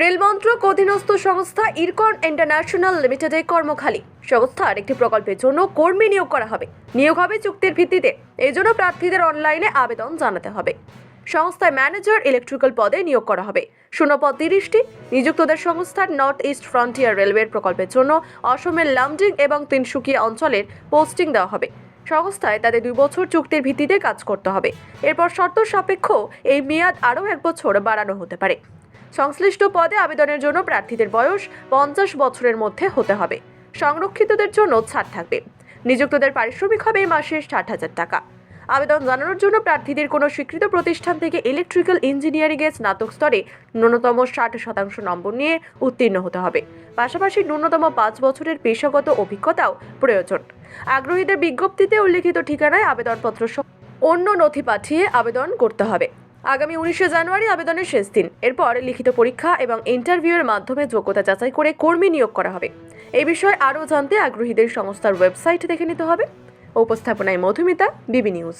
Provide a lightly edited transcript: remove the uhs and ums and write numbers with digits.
Rail মন্ত্রক অধীনস্থ সংস্থা ইরকন ইন্টারন্যাশনাল লিমিটেডে কর্মখালি। সংস্থার একটি প্রকল্পের জন্য কর্মী নিয়োগ করা হবে। নিয়োগ হবে চুক্তির ভিত্তিতে। এই জন্য প্রার্থীদের অনলাইনে আবেদন জানাতে হবে। সংস্থায় ম্যানেজার ইলেকট্রিক্যাল পদে নিয়োগ করা হবে। শূন্যপদ 30টি। নিযুক্তদের সংস্থার নর্থ ইস্ট ফ্রন্টিয়ার রেলওয়ের প্রকল্পের জন্য অসমের লামডিং এবং তিনসুকিয়া অঞ্চলের পোস্টিং দেওয়া হবে। সংস্থায় তাদের 2 বছর চুক্তির ভিত্তিতে কাজ করতে হবে। এরপর শর্ত সাপেক্ষ এই মেয়াদ আরও 1 বছর বাড়ানো হতে পারে। সংশ্লিষ্ট পদে আবেদনের জন্য প্রার্থীদের বয়স 50 বছরের মধ্যে হতে হবে। সংরক্ষিতদের জন্য ছাড় থাকবে। নিযুক্তদের পারিশ্রমিক হবে মাসে 60,000 টাকা। আবেদন জানানোর জন্য প্রার্থীদের কোনো স্বীকৃত প্রতিষ্ঠান থেকে ইলেকট্রিক্যাল ইঞ্জিনিয়ারিংয়ে স্নাতক স্তরে ন্যূনতম 60% নম্বর নিয়ে উত্তীর্ণ হতে হবে। পাশাপাশি ন্যূনতম 5 বছরের পেশাগত অভিজ্ঞতাও প্রয়োজন। আগ্রহীদের বিজ্ঞপ্তিতে উল্লেখিত ঠিকানায় আবেদনপত্র সহ অন্য নথি পাঠিয়ে আবেদন করতে হবে। আগামী 19 জানুয়ারি আবেদনের শেষ দিন। এরপর লিখিত পরীক্ষা এবং ইন্টারভিউয়ের মাধ্যমে যোগ্যতা যাচাই করে কর্মী নিয়োগ করা হবে। এই বিষয়ে আরও জানতে আগ্রহীদের সংস্থার ওয়েবসাইট দেখে নিতে হবে। উপস্থাপনায় মধুমিতা, বিবি নিউজ।